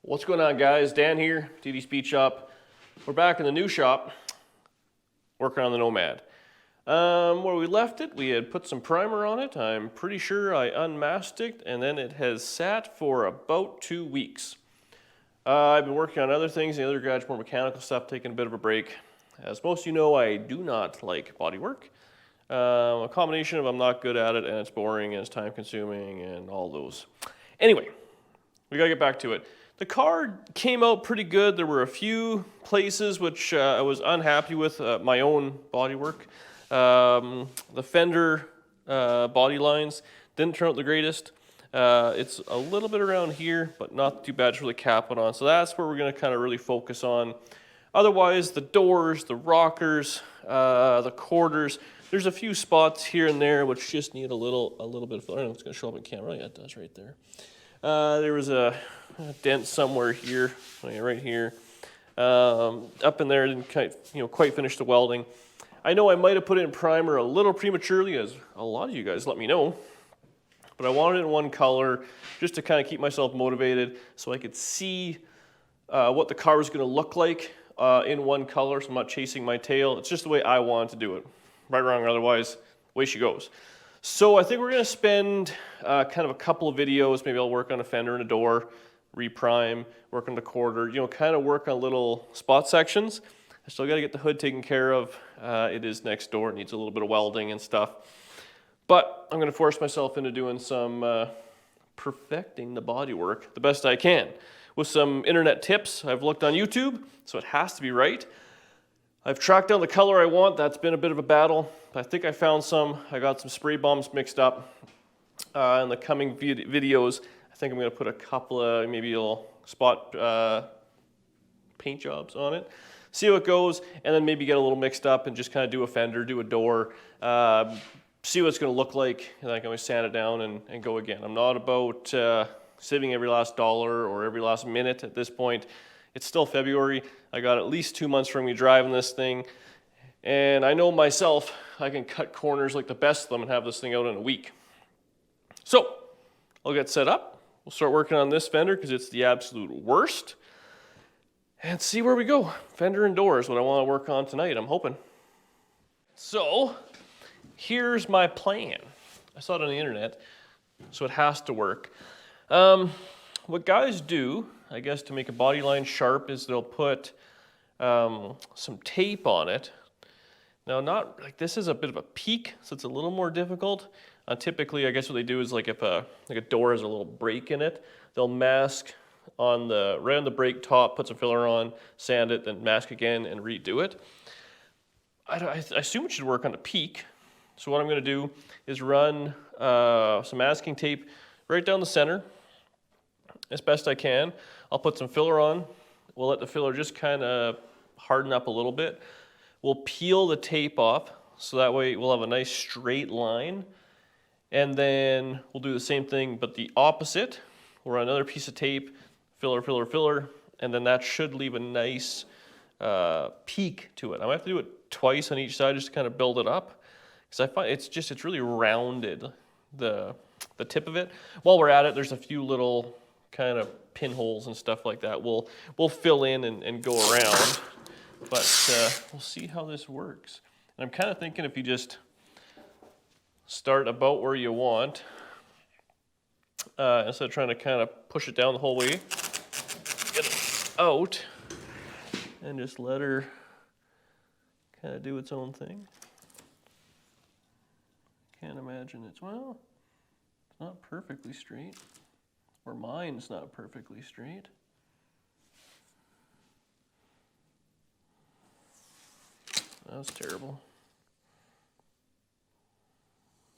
What's going on, guys? Dan here, TD Speed Shop. We're back in the new shop, working on the Nomad. Where we left it, we had put some primer on it. I'm pretty sure I unmasked it, and then it has sat for about 2 weeks. I've been working on other things, the other garage, more mechanical stuff, taking a bit of a break. As most of you know, I do not like body work. A combination of I'm not good at it, and it's boring, and it's time consuming, and all those. Anyway, we gotta get back to it. The car came out pretty good. There were a few places which I was unhappy with my own bodywork. The fender body lines didn't turn out the greatest. It's a little bit around here, but not too bad to really cap it on. So that's where we're going to kind of really focus on. Otherwise, the doors, the rockers, the quarters, there's a few spots here and there which just need a little bit of filler. I don't know if it's going to show up in camera. Yeah, it does right there. There was a dent somewhere here, right here. Up in there, didn't quite finish the welding. I know I might have put in primer a little prematurely, as a lot of you guys let me know, but I wanted it in one color just to kind of keep myself motivated so I could see what the car was going to look like in one color, so I'm not chasing my tail. It's just the way I wanted to do it. Right, wrong, or otherwise, away she goes. So I think we're going to spend kind of a couple of videos. Maybe I'll work on a fender and a door, reprime, work on the quarter, kind of work on little spot sections. I still got to get the hood taken care of. It is next door. It needs a little bit of welding and stuff. But I'm going to force myself into doing some perfecting the bodywork the best I can. With some internet tips, I've looked on YouTube, so it has to be right. I've tracked down the color I want. That's been a bit of a battle. I think I found some. I got some spray bombs mixed up. In the coming videos, I think I'm going to put a couple of maybe little spot paint jobs on it. See how it goes, and then maybe get a little mixed up and just kind of do a fender, do a door, see what it's going to look like, and I can always sand it down and go again. I'm not about saving every last dollar or every last minute at this point. It's still February. I got at least 2 months for me driving this thing, and I know myself, I can cut corners like the best of them and have this thing out in a week. So, I'll get set up. We'll start working on this fender because it's the absolute worst. And see where we go. Fender and door is what I want to work on tonight, I'm hoping. So, here's my plan. I saw it on the internet, so it has to work. What guys do, I guess, to make a body line sharp is they'll put some tape on it. Now, not like this is a bit of a peak, so it's a little more difficult. Typically, I guess what they do is like if a door has a little break in it, they'll mask on right on the brake top, put some filler on, sand it, then mask again and redo it. I assume it should work on the peak. So what I'm going to do is run some masking tape right down the center as best I can. I'll put some filler on. We'll let the filler just kind of harden up a little bit. We'll peel the tape off so that way we'll have a nice straight line. And then we'll do the same thing but the opposite. We'll run another piece of tape, filler, filler, filler, and then that should leave a nice peak to it. I might have to do it twice on each side just to kind of build it up, because I find it's really rounded, the tip of it. While we're at it, there's a few little kind of pinholes and stuff like that. We'll fill in and go around, but we'll see how this works. And I'm kind of thinking if you just start about where you want, instead of trying to kind of push it down the whole way, get it out and just let her kind of do its own thing. Can't imagine it's not perfectly straight, or mine's not perfectly straight. That was terrible.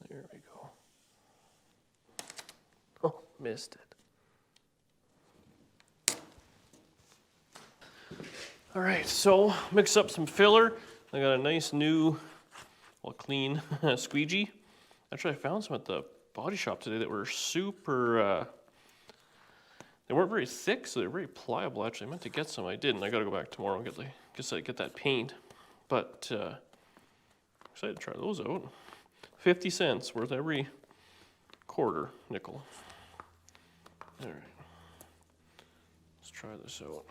There we go. Oh, missed it. All right, so mix up some filler. I got a nice new, clean squeegee. Actually, I found some at the body shop today that were super, they weren't very thick, so they're very pliable. Actually, I meant to get some. I didn't. I got to go back tomorrow and get that paint. But I'm excited to try those out. 50 cents worth every quarter nickel. All right. try this out.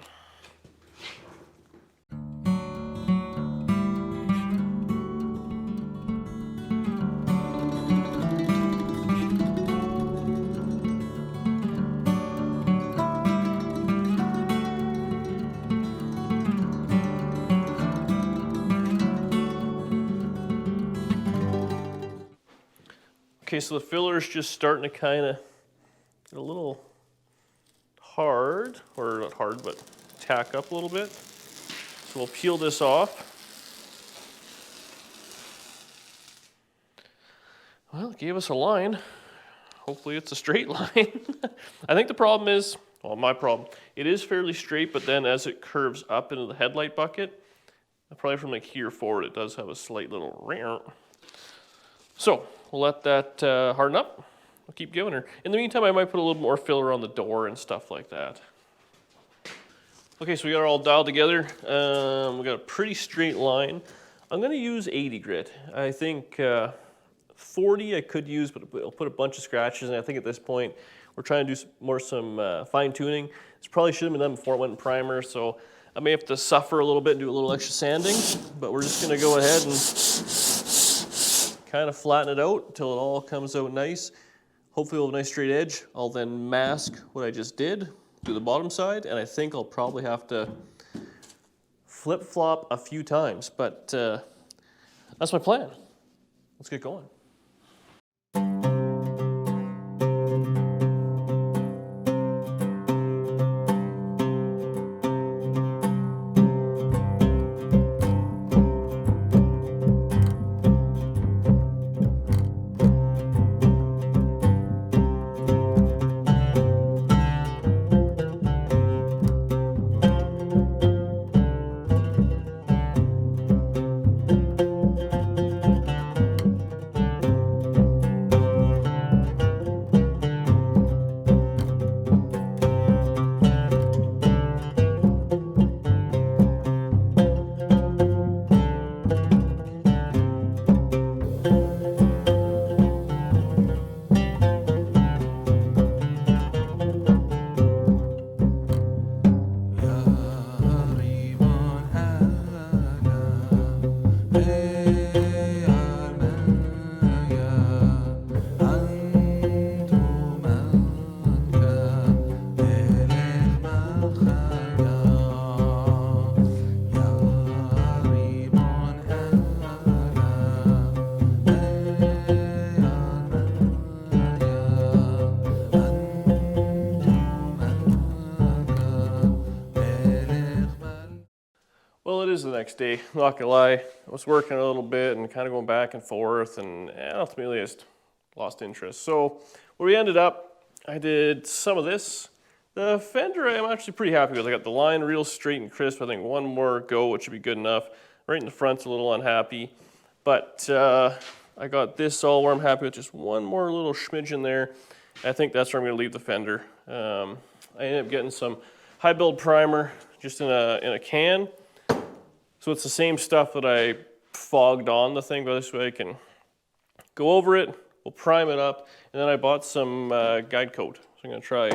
Okay, so the filler is just starting to kind of get a little hard, or not hard, but tack up a little bit. So we'll peel this off. Well, it gave us a line. Hopefully it's a straight line. I think the problem is, well, my problem, it is fairly straight, but then as it curves up into the headlight bucket, probably from like here forward, it does have a slight little rear. So we'll let that harden up. I'll keep giving her. In the meantime, I might put a little more filler on the door and stuff like that. Okay, so we got it all dialed together. We got a pretty straight line. I'm gonna use 80 grit. I think 40 I could use, but I'll put a bunch of scratches, and I think at this point, we're trying to do some fine tuning. This probably should have been done before it went in primer, so I may have to suffer a little bit and do a little extra sanding, but we're just gonna go ahead and kind of flatten it out until it all comes out nice. Hopefully we'll have a nice straight edge. I'll then mask what I just did to the bottom side, and I think I'll probably have to flip-flop a few times, but that's my plan. Let's get going. Well, it is the next day, not gonna lie. I was working a little bit and kind of going back and forth, and ultimately I just lost interest. So where we ended up, I did some of this. The fender I'm actually pretty happy with. I got the line real straight and crisp. I think one more go, which should be good enough. Right in the front's a little unhappy, but I got this all where I'm happy with, just one more little smidgen there. I think that's where I'm gonna leave the fender. I ended up getting some high build primer just in a can. So it's the same stuff that I fogged on the thing, but this way I can go over it, we'll prime it up, and then I bought some guide coat. So I'm gonna try,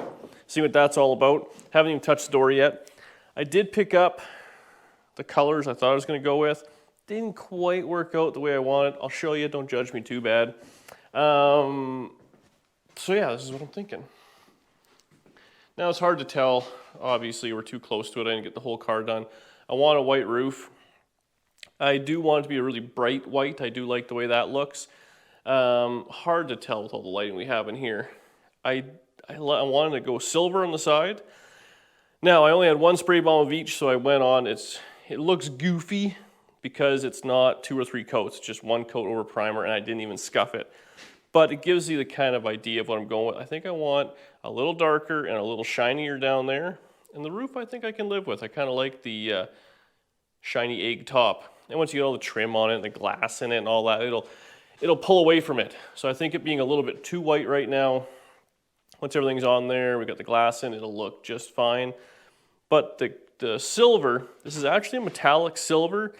see what that's all about. Haven't even touched the door yet. I did pick up the colors I thought I was gonna go with. Didn't quite work out the way I wanted. I'll show you, don't judge me too bad. So yeah, this is what I'm thinking. Now it's hard to tell, obviously we're too close to it, I didn't get the whole car done. I want a white roof. I do want it to be a really bright white. I do like the way that looks. Hard to tell with all the lighting we have in here. I wanted to go silver on the side. Now I only had one spray bomb of each, so I went on. It looks goofy because it's not 2 or 3 coats, it's just one coat over primer, and I didn't even scuff it. But it gives you the kind of idea of what I'm going with. I think I want a little darker and a little shinier down there. And the roof I think I can live with. I kind of like the shiny egg top. And once you get all the trim on it and the glass in it and all that, it'll pull away from it. So I think it being a little bit too white right now, once everything's on there, we got the glass in, it'll look just fine. But the silver, this is actually a metallic silver,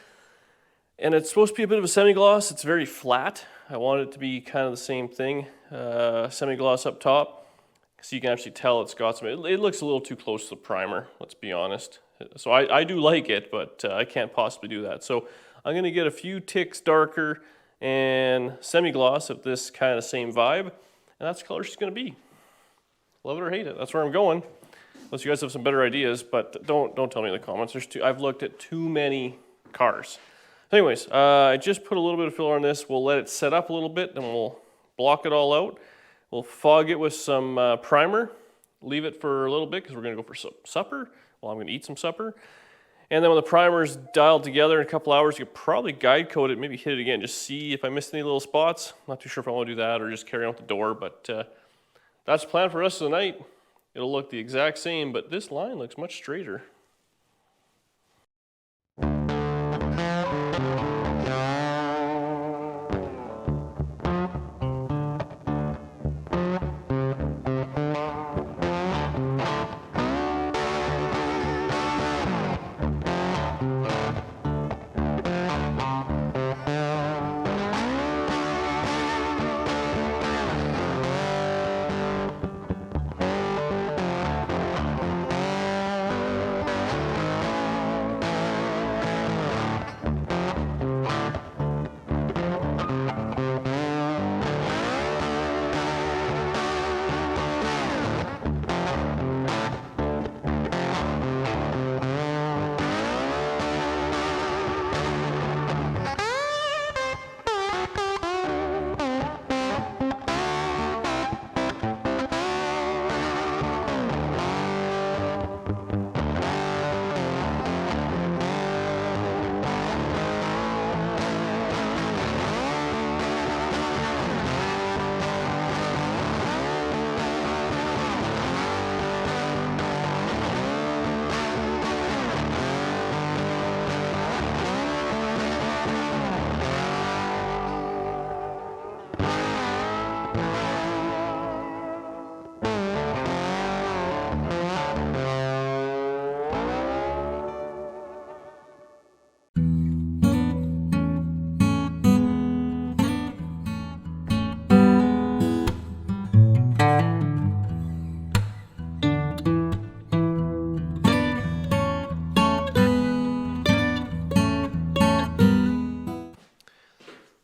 and it's supposed to be a bit of a semi-gloss. It's very flat. I want it to be kind of the same thing, semi-gloss up top. So you can actually tell it's got some, it looks a little too close to the primer, let's be honest. So I do like it, but I can't possibly do that. So I'm gonna get a few ticks darker and semi-gloss of this kind of same vibe, and that's the color she's gonna be. Love it or hate it, that's where I'm going. Unless you guys have some better ideas, but don't tell me in the comments. I've looked at too many cars. Anyways, I just put a little bit of filler on this. We'll let it set up a little bit, then we'll block it all out. We'll fog it with some primer, leave it for a little bit because we're gonna go for supper. Well, I'm gonna eat some supper. And then when the primer's dialed together in a couple hours, you could probably guide coat it, maybe hit it again, just see if I missed any little spots. I'm not too sure if I wanna do that or just carry on with the door, but that's the plan for the rest of the night. It'll look the exact same, but this line looks much straighter.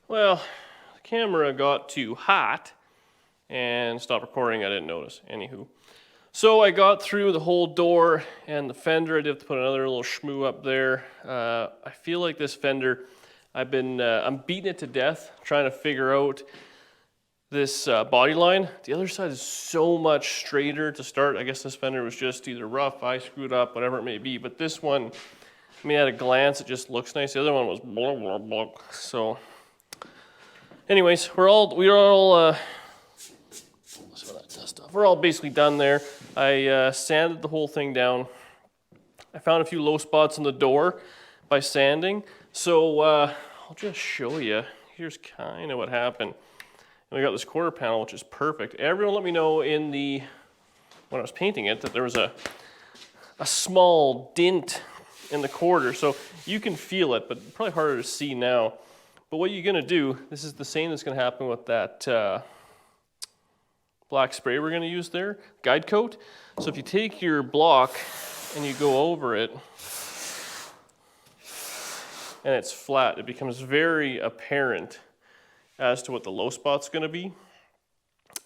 Well, the camera got too hot and stopped recording. I didn't notice. Anywho. So I got through the whole door and the fender. I did have to put another little schmoo up there. I feel like this fender, I'm beating it to death trying to figure out this body line. The other side is so much straighter to start. I guess this fender was just either rough, I screwed up, whatever it may be. But this one, I mean, at a glance, it just looks nice. The other one was blah, blah, blah. So anyways, we're all basically done there. I sanded the whole thing down. I found a few low spots in the door by sanding. So I'll just show you. Here's kind of what happened. And we got this quarter panel, which is perfect. Everyone let me know when I was painting it that there was a small dent in the quarter. So you can feel it, but probably harder to see now. But what you're gonna do, this is the same that's gonna happen with that black spray we're gonna use there, guide coat. So if you take your block and you go over it, and it's flat, it becomes very apparent as to what the low spot's gonna be.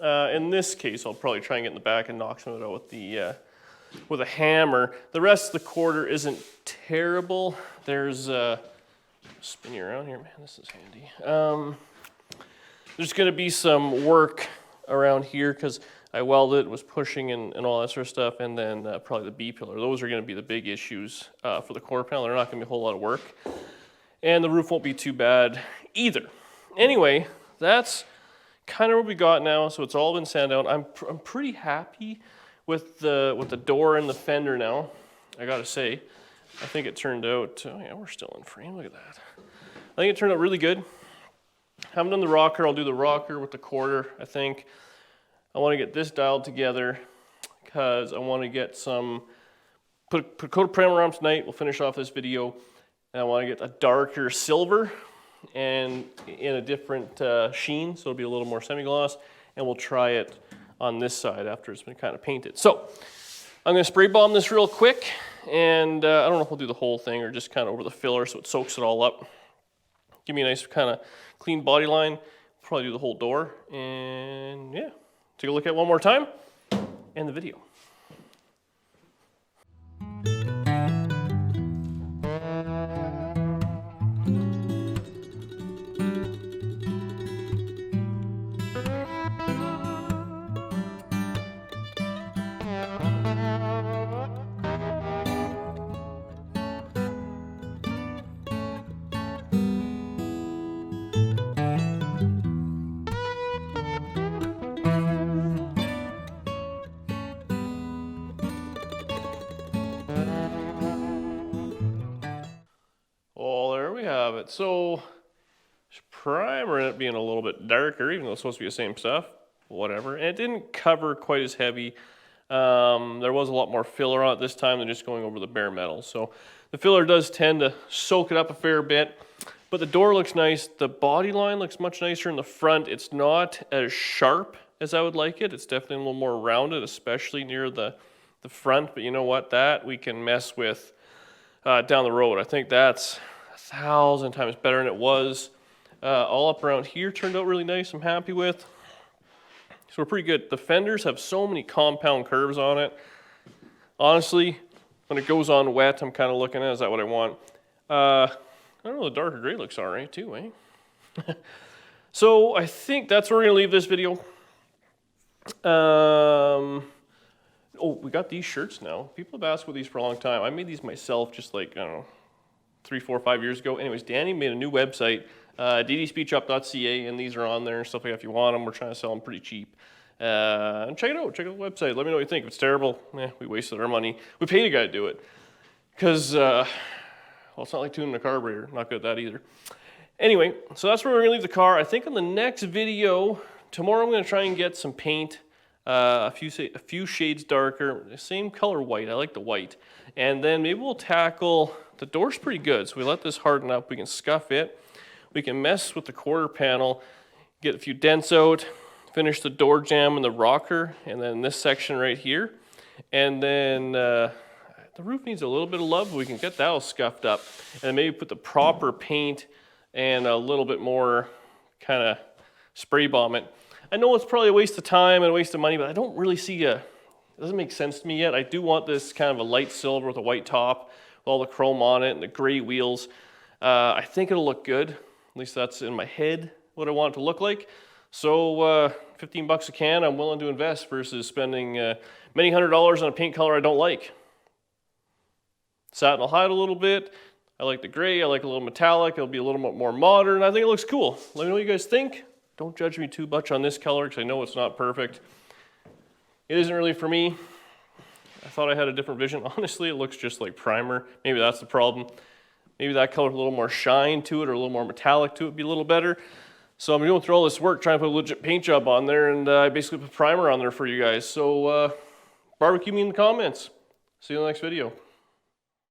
In this case, I'll probably try and get in the back and knock some of it out with a hammer. The rest of the quarter isn't terrible. There's spin you around here, man, this is handy. There's gonna be some work around here because I welded, was pushing and all that sort of stuff, and then probably the B-pillar. Those are gonna be the big issues for the quarter panel. They're not gonna be a whole lot of work. And the roof won't be too bad either. Anyway, that's kind of what we got now, so it's all been sanded out. I'm pretty happy with the door and the fender now, I gotta say. I think it turned out, oh yeah, we're still in frame, look at that. I think it turned out really good. Haven't done the rocker, I'll do the rocker with the quarter, I think. I wanna get this dialed together because I wanna get some, put a coat of primer on tonight, we'll finish off this video. And I wanna get a darker silver and in a different sheen, so it'll be a little more semi-gloss, and we'll try it on this side after it's been kind of painted. So I'm going to spray bomb this real quick, and I don't know if we'll do the whole thing or just kind of over the filler so it soaks it all up. Give me a nice kind of clean body line. Probably do the whole door, and yeah, take a look at it one more time and the video. Oh, there we have it. So, primer ended up being a little bit darker, even though it's supposed to be the same stuff. Whatever. And it didn't cover quite as heavy. There was a lot more filler on it this time than just going over the bare metal. So, the filler does tend to soak it up a fair bit. But the door looks nice. The body line looks much nicer in the front. It's not as sharp as I would like it. It's definitely a little more rounded, especially near the front. But you know what? That we can mess with down the road. I think that's 1,000 times better than it was. All up around here turned out really nice. I'm happy with. So we're pretty good. The fenders have so many compound curves on it. Honestly, when it goes on wet, I'm kind of looking at, is that what I want? I don't know, the darker gray looks all right too, eh? So I think that's where we're gonna leave this video. Oh, we got these shirts now. People have asked for these for a long time. I made these myself just like, I don't know, 3, 4, 5 years ago. Anyways, Danny made a new website, ddspeechup.ca, and these are on there and stuff like that if you want them. We're trying to sell them pretty cheap. And check it out. Check out the website. Let me know what you think. If it's terrible, we wasted our money. We paid a guy to do it. Because, well, it's not like tuning a carburetor. Not good at that either. Anyway, so that's where we're going to leave the car. I think on the next video, tomorrow I'm going to try and get some paint. A few shades darker, same color white. I like the white. And then maybe we'll tackle, the door's pretty good, so we let this harden up. We can scuff it. We can mess with the quarter panel, get a few dents out, finish the door jamb and the rocker, and then this section right here. And then the roof needs a little bit of love, but we can get that all scuffed up. And maybe put the proper paint and a little bit more kind of spray bomb it. I know it's probably a waste of time and a waste of money, but I don't really see it doesn't make sense to me yet. I do want this kind of a light silver with a white top, with all the chrome on it and the gray wheels. I think it'll look good. At least that's in my head what I want it to look like. So 15 bucks a can I'm willing to invest versus spending many $100s on a paint color I don't like. Satin will hide a little bit. I like the gray. I like a little metallic. It'll be a little bit more modern. I think it looks cool. Let me know what you guys think. Don't judge me too much on this color because I know it's not perfect. It isn't really for me. I thought I had a different vision. Honestly, it looks just like primer. Maybe that's the problem. Maybe that color with a little more shine to it or a little more metallic to it would be a little better. So I'm going through all this work trying to put a legit paint job on there, and I basically put primer on there for you guys. So barbecue me in the comments. See you in the next video.